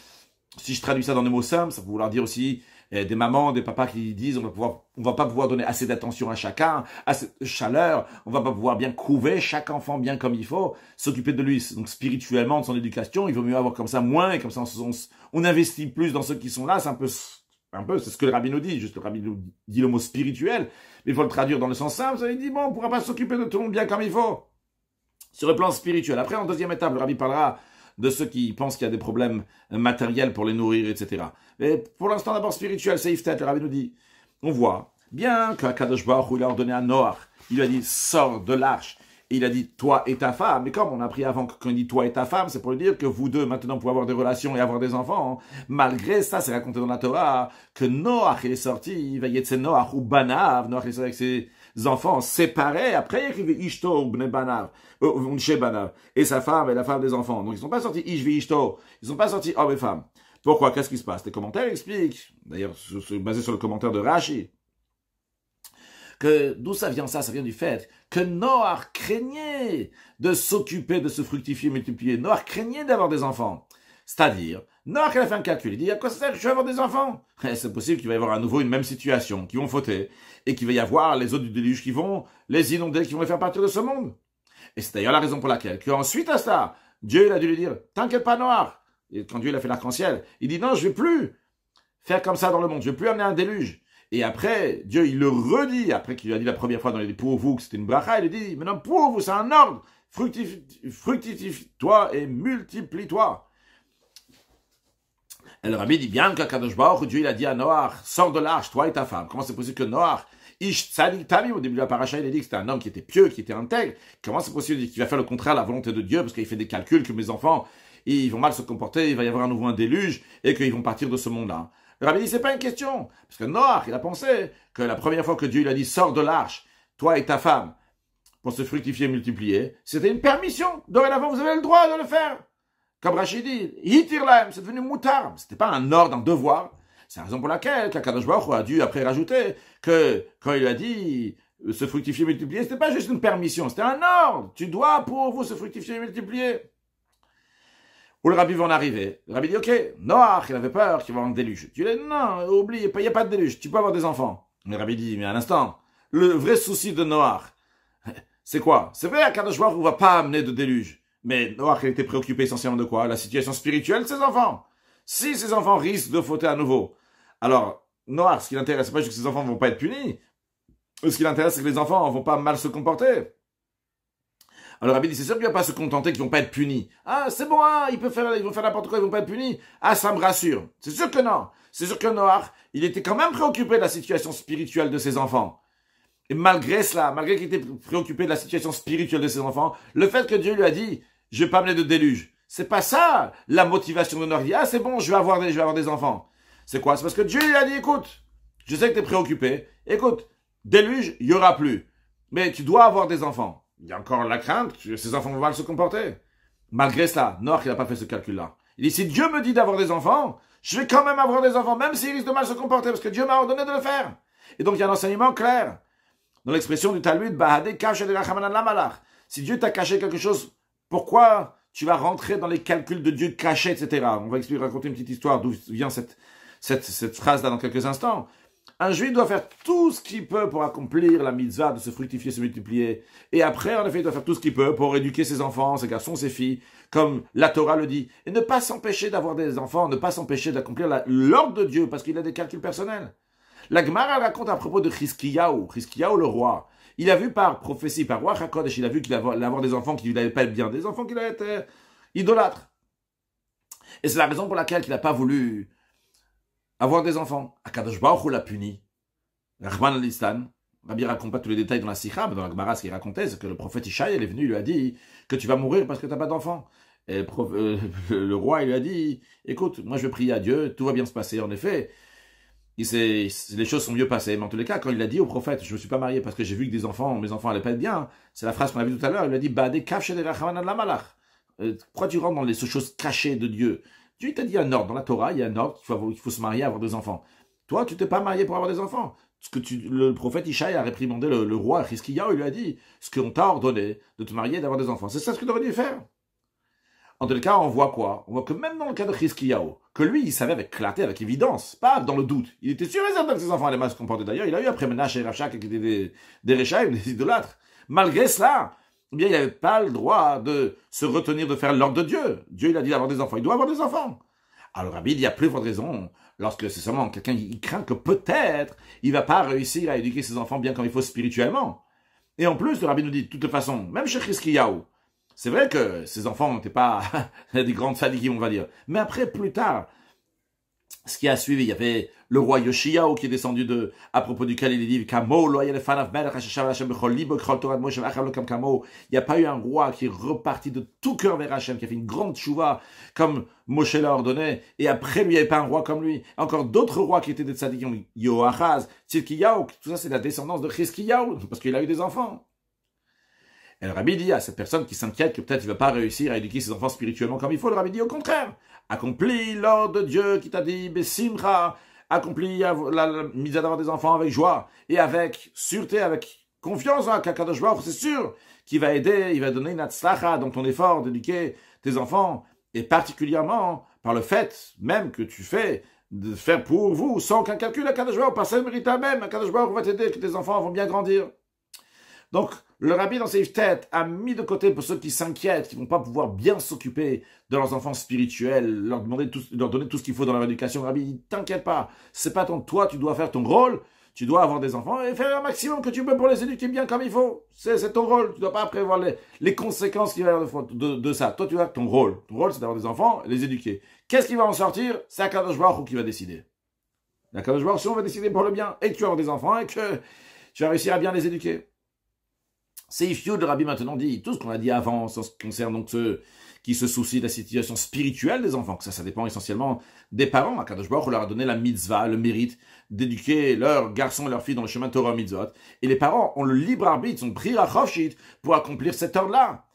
[SPEAKER 1] Si je traduis ça dans des mots simples, ça peut vouloir dire aussi des mamans, des papas qui disent on va pas pouvoir donner assez d'attention à chacun, assez de chaleur, on va pas pouvoir bien couver chaque enfant bien comme il faut, s'occuper de lui, donc spirituellement, de son éducation, il vaut mieux avoir comme ça moins, et comme ça on investit plus dans ceux qui sont là, c'est un peu, c'est ce que le Rabbi nous dit, juste le Rabbi nous dit le mot spirituel, mais il faut le traduire dans le sens simple, ça veut dire bon, on pourra pas s'occuper de tout le monde bien comme il faut. Sur le plan spirituel. Après, en deuxième étape, le Rabbi parlera de ceux qui pensent qu'il y a des problèmes matériels pour les nourrir, etc. Mais pour l'instant, d'abord spirituel, c'est Yvetet, le Rabbi nous dit, on voit bien qu'Akadosh Baruch Hu, il a ordonné à Noach, il lui a dit, sors de l'arche, et il a dit, toi et ta femme, mais comme on a appris avant que quand il dit toi et ta femme, c'est pour lui dire que vous deux, maintenant, pouvez avoir des relations et avoir des enfants. Malgré ça, c'est raconté dans la Torah, que Noach, il est sorti, il va y être Noach ou Banav, Noach, il est sorti avec ses enfants séparés, après, il arrive Ishto ou Bne Banav, chez Banav, et sa femme et la femme des enfants. Donc, ils ne sont pas sortis Ishvi Ishto, ils ne sont pas sortis homme et femme. Pourquoi? Qu'est-ce qui se passe? Les commentaires expliquent, d'ailleurs, basé sur le commentaire de Rashi, que d'où ça vient ça? Ça vient du fait que Noach craignait de s'occuper, de se fructifier, multiplier. Noach craignait d'avoir des enfants. C'est-à-dire, Noach, il a fait un calcul. Il dit, à quoi ça sert que je vais avoir des enfants? C'est possible qu'il va y avoir à nouveau une même situation, qui vont fauter, et qu'il va y avoir les eaux du déluge qui vont les inonder, qui vont les faire partir de ce monde. Et c'est d'ailleurs la raison pour laquelle, qu'ensuite à ça, Dieu il a dû lui dire, t'inquiète pas Noach. Et quand Dieu il a fait l'arc-en-ciel, il dit, non, je vais plus faire comme ça dans le monde, je vais plus amener un déluge. Et après, Dieu, il le redit, après qu'il lui a dit la première fois dans les pour vous que c'était une bracha, il lui dit, maintenant pour vous, c'est un ordre, fructifie-toi et multiplie-toi. Et le Rabbi dit bien qu'Akadosh Baruch Hu, Dieu, il a dit à Noach, sors de l'arche, toi et ta femme. Comment c'est possible que Noach, Ish Tzadik Tamim, au début de la paracha, il a dit que c'était un homme qui était pieux, qui était intègre. Comment c'est possible qu'il va faire le contraire de la volonté de Dieu, parce qu'il fait des calculs que mes enfants, ils vont mal se comporter, il va y avoir à nouveau un déluge, et qu'ils vont partir de ce monde-là. Le Rabbi dit, c'est pas une question. Parce que Noach, il a pensé que la première fois que Dieu, il a dit, sors de l'arche, toi et ta femme, pour se fructifier et multiplier, c'était une permission. Dorénavant, vous avez le droit de le faire. Comme Rachid dit, hitirlaim, c'est devenu moutar. C'était pas un ordre, un devoir. C'est la raison pour laquelle Kadosh Baruch Hu a dû après rajouter que quand il a dit se fructifier et multiplier, c'était pas juste une permission, c'était un ordre. Tu dois pour vous se fructifier et multiplier. Où le Rabbi va en arriver. Le Rabbi dit, ok, Noach, il avait peur qu'il va y avoir un déluge. Tu dis, non, oublie, il n'y a pas de déluge, tu peux avoir des enfants. Le Rabbi dit, mais un instant, le vrai souci de Noach, c'est quoi? C'est vrai, Kadosh Baruch Hu ne va pas amener de déluge. Mais Noach, il était préoccupé essentiellement de quoi? La situation spirituelle de ses enfants. Si ses enfants risquent de fauter à nouveau, alors, Noach, ce qui l'intéresse, c'est pas juste que ses enfants ne vont pas être punis. Ce qui l'intéresse, c'est que les enfants ne vont pas mal se comporter. Alors Rabbi dit, c'est sûr qu'il ne va pas se contenter qu'ils ne vont pas être punis. Ah, c'est bon, hein, ils vont faire n'importe quoi, ils ne vont pas être punis. Ah, ça me rassure. C'est sûr que non. C'est sûr que Noach, il était quand même préoccupé de la situation spirituelle de ses enfants. Et malgré cela, malgré qu'il était préoccupé de la situation spirituelle de ses enfants, le fait que Dieu lui a dit, je vais pas amener de déluge, c'est pas ça la motivation de Noach. Ah, c'est bon, je vais avoir des enfants. C'est quoi? C'est parce que Dieu lui a dit, écoute, je sais que tu es préoccupé, écoute, déluge, il y aura plus. Mais tu dois avoir des enfants. Il y a encore la crainte que ces enfants vont mal se comporter. Malgré cela, Noach, il n'a pas fait ce calcul-là. Il dit, si Dieu me dit d'avoir des enfants, je vais quand même avoir des enfants, même s'ils risquent de mal se comporter, parce que Dieu m'a ordonné de le faire. Et donc, il y a un enseignement clair. Dans l'expression du Talmud, si Dieu t'a caché quelque chose, pourquoi tu vas rentrer dans les calculs de Dieu cachés, etc. On va raconter une petite histoire d'où vient cette phrase-là dans quelques instants. Un juif doit faire tout ce qu'il peut pour accomplir la mitzvah, de se fructifier, se multiplier. Et après, en effet, il doit faire tout ce qu'il peut pour éduquer ses enfants, ses garçons, ses filles, comme la Torah le dit. Et ne pas s'empêcher d'avoir des enfants, ne pas s'empêcher d'accomplir l'ordre de Dieu, parce qu'il a des calculs personnels. La Gemara raconte à propos de Chizkiyahu le roi. Il a vu par prophétie, par Ruach HaKodesh, il a vu qu'il allait avoir des enfants qui n'allaient pas être bien, des enfants qui allaient être idolâtres. Et c'est la raison pour laquelle il n'a pas voulu avoir des enfants. Akadosh Baruch Hu l'a puni. Rahman al-Istan, Rabbi raconte pas tous les détails dans la Sikha, mais dans la Gemara, ce qu'il racontait, c'est que le prophète Ishaï, il est venu, il lui a dit que tu vas mourir parce que tu n'as pas d'enfant. Et le roi, il lui a dit, écoute, moi je vais prier à Dieu, tout va bien se passer. En effet, les choses sont mieux passées. Mais en tous les cas, quand il a dit au prophète, je ne me suis pas marié parce que j'ai vu que mes enfants n'allaient pas être bien, c'est la phrase qu'on a vue tout à l'heure, il lui a dit, pourquoi tu rentres dans les choses cachées de Dieu? Dieu t'a dit un ordre, dans la Torah, il y a un ordre, il faut se marier, avoir des enfants. Toi, tu t'es pas marié pour avoir des enfants. Le prophète Ishaï a réprimandé le roi Chizkiyahu, il lui a dit, ce qu'on t'a ordonné, de te marier et d'avoir des enfants. C'est ça ce que tu aurais dû faire. En tout cas, on voit quoi? On voit que même dans le cas de Chizkiyahu, que lui, il savait avec clarté, avec évidence, pas dans le doute. Il était sûr et certain que ses enfants allaient mal se comporter. D'ailleurs, il a eu après Menach et Rachak, qui étaient des Réchaïm, des idolâtres. Malgré cela, eh bien, il n'avait pas le droit de se retenir de faire l'ordre de Dieu. Dieu, il a dit d'avoir des enfants. Il doit avoir des enfants. Alors, Rabbi, il y a plus forte raison, lorsque c'est seulement quelqu'un qui craint que peut-être il ne va pas réussir à éduquer ses enfants bien comme il faut spirituellement. Et en plus, le Rabbi nous dit, de toute façon, même chez Chizkiyahu, c'est vrai que ses enfants n'étaient pas des grandes sadikim, on va dire. Mais après, plus tard, ce qui a suivi, il y avait le roi Yoshiyahu qui est descendu à propos duquel il dit il n'y a pas eu un roi qui est reparti de tout cœur vers Hachem, qui a fait une grande tchouva comme Moshe l'a ordonné, et après lui, il n'y avait pas un roi comme lui. Encore d'autres rois qui étaient des tzadikim, Yoachaz, Tzidkiyahu, tout ça c'est la descendance de Chizkiyahu, parce qu'il a eu des enfants. Et le Rabbi dit à cette personne qui s'inquiète que peut-être il ne va pas réussir à éduquer ses enfants spirituellement comme il faut, le Rabbi dit au contraire, accomplis l'ordre de Dieu qui t'a dit, Besimcha, accomplis la mise à d'avoir des enfants avec joie et avec sûreté, avec confiance en Kadosh Baruch, c'est sûr qu'il va aider, il va donner une atzlacha dans ton effort d'éduquer tes enfants, et particulièrement par le fait même que tu fais de faire pour vous, sans qu'un calcul à Kadosh Baruch, par ça mérite même, Kadosh Baruch va t'aider, que tes enfants vont bien grandir. Donc, le Rabbi, dans ses têtes, a mis de côté pour ceux qui s'inquiètent, qui ne vont pas pouvoir bien s'occuper de leurs enfants spirituels, leur donner tout ce qu'il faut dans leur éducation. Le Rabbi dit, t'inquiète pas, c'est pas toi, tu dois faire ton rôle, tu dois avoir des enfants et faire un maximum que tu peux pour les éduquer bien comme il faut. C'est ton rôle, tu dois pas prévoir les conséquences qu'il va y avoir de ça. Toi, tu as ton rôle. Ton rôle, c'est d'avoir des enfants, les éduquer. Qu'est-ce qui va en sortir? C'est Akadosh Baruch Hu qui va décider. Akadosh Baruch Hu, on va décider pour le bien, et que tu vas avoir des enfants, et que tu vas réussir à bien les éduquer. Seif Yud, le Rabbi maintenant dit, tout ce qu'on a dit avant, en ce qui concerne donc ceux qui se soucient de la situation spirituelle des enfants, que ça dépend essentiellement des parents. Akadosh Baruch Hu leur a donné la mitzvah, le mérite d'éduquer leurs garçons et leurs filles dans le chemin de Torah mitzvot. Et les parents ont le libre arbitre, sont pris à chofshit pour accomplir cet ordre-là.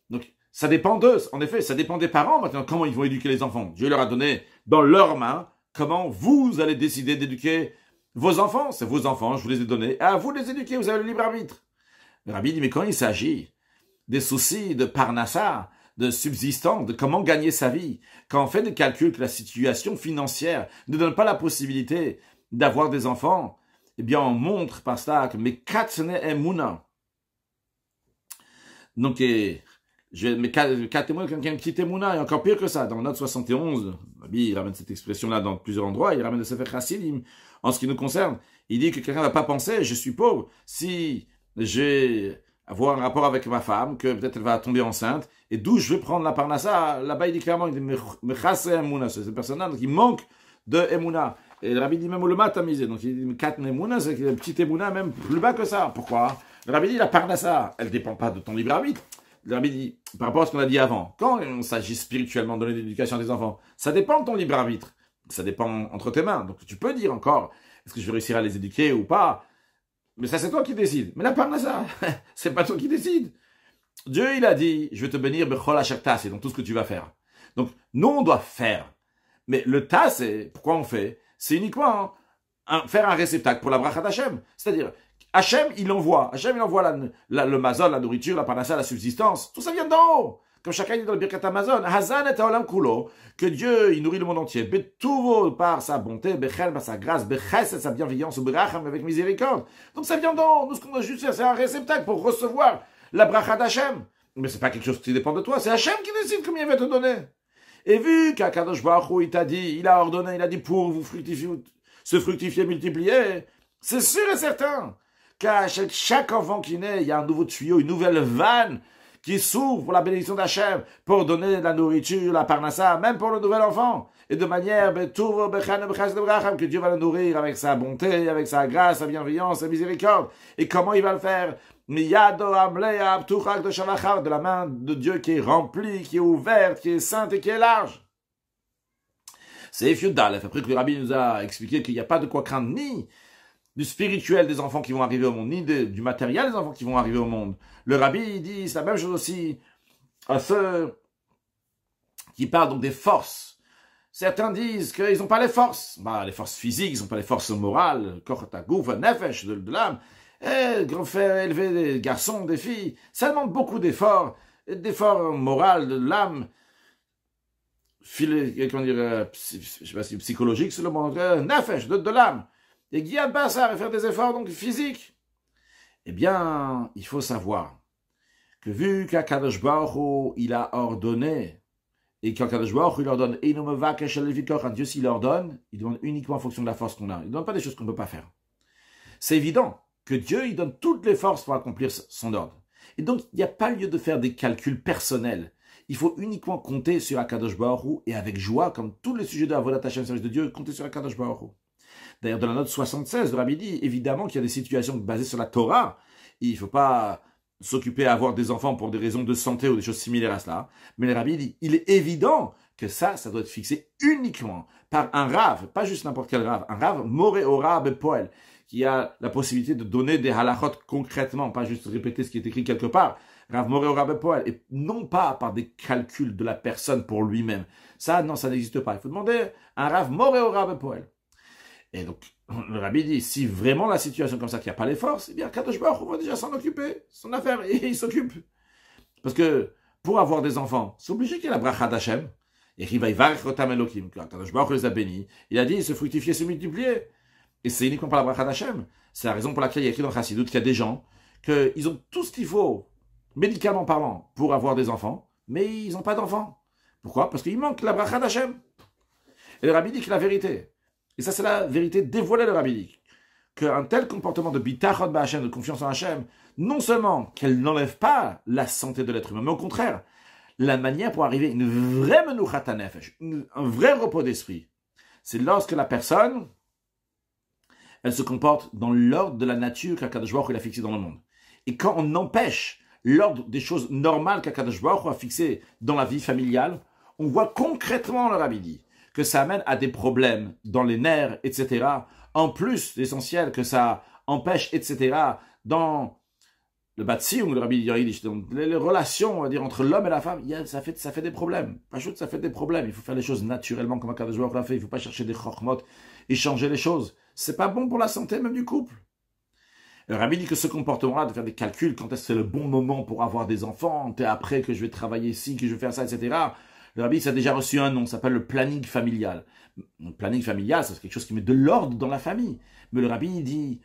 [SPEAKER 1] Donc, ça dépend d'eux. En effet, ça dépend des parents. Maintenant, comment ils vont éduquer les enfants? Dieu leur a donné dans leurs mains comment vous allez décider d'éduquer vos enfants. C'est vos enfants, je vous les ai donnés. Et à vous de les éduquer, vous avez le libre arbitre. Le Rabbi dit, mais quand il s'agit des soucis de parnassa, de subsistance, de comment gagner sa vie, quand on fait des calculs que la situation financière ne donne pas la possibilité d'avoir des enfants, eh bien on montre par cela que mes katsne emuna. Donc, mes quatre témoins, quelqu'un qui emuna, et encore pire que ça, dans note 71, Rabbi il ramène cette expression-là dans plusieurs endroits, il ramène le Sefer Chassidim, en ce qui nous concerne, il dit que quelqu'un ne va pas penser, je suis pauvre, si j'ai avoir un rapport avec ma femme, que peut-être elle va tomber enceinte, et d'où je vais prendre la parnassa, là-bas il dit clairement, il dit, c'est cette personne-là qui manque de Emouna. Et le rabbi dit même le mat tamisé. Donc il dit 4 Emouna, c'est une petite Emouna même plus bas que ça. Pourquoi? Le rabbi dit la parnassa, elle ne dépend pas de ton libre arbitre. Le rabbi dit, par rapport à ce qu'on a dit avant, quand il s'agit spirituellement de donner l'éducation à des enfants, ça dépend de ton libre arbitre. Ça dépend entre tes mains. Donc tu peux dire encore, est-ce que je vais réussir à les éduquer ou pas? Mais ça, c'est toi qui décides. Mais la parnassa, c'est pas toi qui décides. Dieu, il a dit, je vais te bénir, bechol hachak tas, c'est dans tout ce que tu vas faire. Donc, nous, on doit faire. Mais le tas, c'est, pourquoi on fait? C'est uniquement faire un réceptacle pour la bracha d'Hachem. C'est-à-dire, Hachem, il envoie le mazon, la nourriture, la parnassa, la subsistance. Tout ça vient d'en haut. Comme chacun dit dans le Birkat Hamazon, Hazan et Haolam Kulo, que Dieu, il nourrit le monde entier. Betuvo par sa bonté, Bechel par sa grâce, Bechesed sa bienveillance, Beracham avec miséricorde. Donc ça vient d'en haut. Nous, ce qu'on doit juste faire, c'est un réceptacle pour recevoir la bracha d'Hachem. Mais c'est pas quelque chose qui dépend de toi. C'est Hachem qui décide combien il va te donner. Et vu qu'Akadosh Baruch Hu, il t'a dit, il a ordonné, il a dit pour vous fructifier, se fructifier, multiplier, c'est sûr et certain qu'à chaque enfant qui naît, il y a un nouveau tuyau, une nouvelle vanne qui s'ouvre pour la bénédiction d'Hachem, pour donner de la nourriture, la parnassa, même pour le nouvel enfant. Et de manière, que Dieu va le nourrir avec sa bonté, avec sa grâce, sa bienveillance, sa miséricorde. Et comment il va le faire? De la main de Dieu qui est remplie, qui est ouverte, qui est sainte et qui est large. C'est Fiudalef, après que le rabbi nous a expliqué qu'il n'y a pas de quoi craindre ni du spirituel des enfants qui vont arriver au monde, ni du matériel des enfants qui vont arriver au monde. Le rabbi dit, c'est la même chose aussi à ceux qui parlent donc des forces. Certains disent qu'ils n'ont pas les forces. Les forces physiques, ils n'ont pas les forces morales, kortagouf, nefesh, de l'âme. Faire élever des garçons, des filles, ça demande beaucoup d'efforts moraux, de l'âme, comment dire, je sais pas si psychologique, c'est le mot, nefesh, de l'âme. Et Guillaume Bassar, faire des efforts donc physiques. Eh bien, il faut savoir que vu qu'Akadosh Baruch Hu, il a ordonné, et qu'Akadosh Baruch Hu, il ordonne, et un Dieu s'il ordonne, il demande uniquement en fonction de la force qu'on a. Il ne demande pas des choses qu'on ne peut pas faire. C'est évident que Dieu, il donne toutes les forces pour accomplir son ordre. Et donc, il n'y a pas lieu de faire des calculs personnels. Il faut uniquement compter sur Akadosh Baruch Hu, et avec joie, comme tous les sujets de la Avodat Hashem, service de Dieu, compter sur Akadosh Baruch Hu. D'ailleurs, dans la note 76, le rabbi dit, évidemment qu'il y a des situations basées sur la Torah. Il ne faut pas s'occuper à avoir des enfants pour des raisons de santé ou des choses similaires à cela. Mais le rabbi dit, il est évident que ça doit être fixé uniquement par un rave, pas juste n'importe quel rave, un rave moré au rave poel, qui a la possibilité de donner des halachot concrètement, pas juste répéter ce qui est écrit quelque part. Rav moré au rave poel, et non pas par des calculs de la personne pour lui-même. Ça, non, ça n'existe pas. Il faut demander un rave moré au rave poel. Et donc, le rabbi dit, si vraiment la situation comme ça, qu'il n'y a pas les forces, eh bien, Kadosh Baruch Hu va déjà s'en occuper, son affaire, et il s'occupe. Parce que, pour avoir des enfants, c'est obligé qu'il y ait la bracha d'Hachem, et qu'il va y varech otam Elokim, Kadosh Baruch Hu les a bénis, il a dit, se fructifier, se multiplier. Et c'est uniquement par la bracha d'Hachem. C'est la raison pour laquelle il y a écrit dans Chassidut qu'il y a des gens, qu'ils ont tout ce qu'il faut, médicalement parlant, pour avoir des enfants, mais ils n'ont pas d'enfants. Pourquoi? Parce qu'il manque la bracha d'Hachem. Et le rabbi dit que la vérité, et ça, c'est la vérité dévoilée de Rabbi dit, qu'un tel comportement de bitachon ba'Hachem, de confiance en Hachem, non seulement qu'elle n'enlève pas la santé de l'être humain, mais au contraire, la manière pour arriver à une vraie menuchat hanefesh, un vrai repos d'esprit, c'est lorsque la personne, elle se comporte dans l'ordre de la nature qu'Akadosh Baruch Hu a fixé dans le monde. Et quand on empêche l'ordre des choses normales qu'Akadosh Baruch Hu a fixé dans la vie familiale, on voit concrètement, le Rabbi dit, que ça amène à des problèmes dans les nerfs, etc. En plus, l'essentiel que ça empêche, etc. dans le batsioum, le Rabbi dit, donc les relations, on va dire, entre l'homme et la femme, ça fait des problèmes. Pas juste, ça fait des problèmes. Il faut faire les choses naturellement comme Akadosh Baruch Hu l'a fait. Il ne faut pas chercher des chokhmot et changer les choses. C'est pas bon pour la santé même du couple. Le Rabbi dit que ce comportement-là, de faire des calculs, quand est-ce que c'est le bon moment pour avoir des enfants, après que je vais travailler ici, que je vais faire ça, etc. Le Rabbi, ça a déjà reçu un nom, ça s'appelle le planning familial. Le planning familial, c'est quelque chose qui met de l'ordre dans la famille. Mais le Rabbi dit,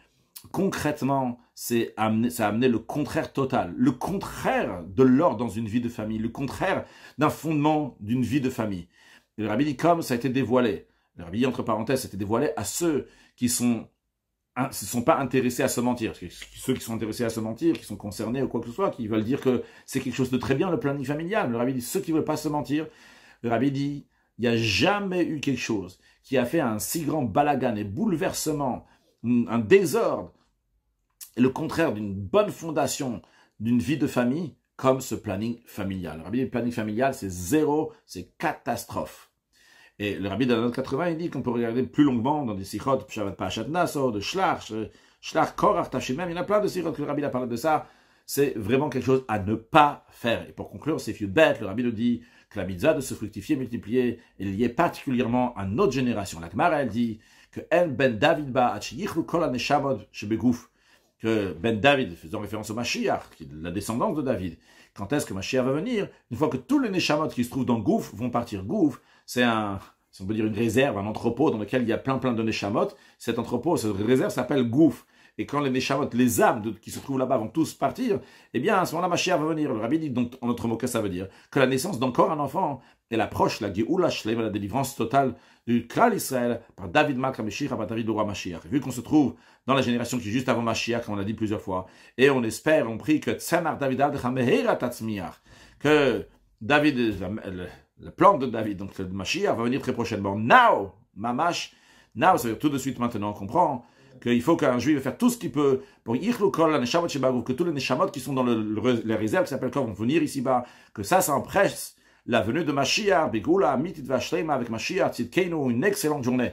[SPEAKER 1] concrètement, ça a amené le contraire total. Le contraire de l'ordre dans une vie de famille. Le contraire d'un fondement d'une vie de famille. Et le Rabbi dit, comme ça a été dévoilé. Le Rabbi, entre parenthèses, ça a été dévoilé à ceux qui ne sont pas intéressés à se mentir. Ceux qui sont intéressés à se mentir, qui sont concernés ou quoi que ce soit, qui veulent dire que c'est quelque chose de très bien, le planning familial. Le Rabbi dit, ceux qui ne veulent pas se mentir, le Rabbi dit, il n'y a jamais eu quelque chose qui a fait un si grand balagan et bouleversement, un désordre, et le contraire d'une bonne fondation d'une vie de famille, comme ce planning familial. Le rabbi, le planning familial, c'est zéro, c'est catastrophe. Et le rabbi de la note 80, il dit qu'on peut regarder plus longuement dans des sikhot, Pshavat Parashat Naso, de Shlach Korach, Tafshin Mem, il y en a plein de sikhot que le rabbi a parlé de ça. C'est vraiment quelque chose à ne pas faire. Et pour conclure, c'est Fiud Bet, le rabbi nous dit que la mitzvah de se fructifier, multiplier, est liée particulièrement à notre génération. La Gemara, elle dit que En Ben David Ba, Achiyichlu Kol HaNeshamot Shebegouf, que Ben David, faisant référence au Mashiach, qui est la descendance de David, quand est-ce que Mashiach va venir? Une fois que tous les Neshamot qui se trouvent dans Gouf vont partir. Gouf, c'est si on peut dire une réserve, un entrepôt dans lequel il y a plein de Neshamot. Cet entrepôt, cette réserve s'appelle Gouf. Et quand les Neshamot, les âmes qui se trouvent là-bas vont tous partir, eh bien, à ce moment-là, Mashiach va venir. Le rabbi dit donc, en autre mot, que ça veut dire? Que la naissance d'encore un enfant, elle approche la Géoula Shlem, la délivrance totale du Klal Israël par David Malka Mashiach, par David le roi Mashiach. Et vu qu'on se trouve dans la génération qui est juste avant Mashiach, comme on l'a dit plusieurs fois, et on espère, on prie que Tzemar David que David, la plante de David, donc le Mashiach, va venir très prochainement. Now, Mamash, now, ça veut dire tout de suite maintenant, on comprend qu'il faut qu'un juif va faire tout ce qu'il peut pour que tous les neshamot qui sont dans les réserves qui s'appellent comme vont venir ici-bas, que ça empresse la venue de Mashiach, Begoula, Mitit Vashlema avec Mashiach, Tzidkenu, une excellente journée.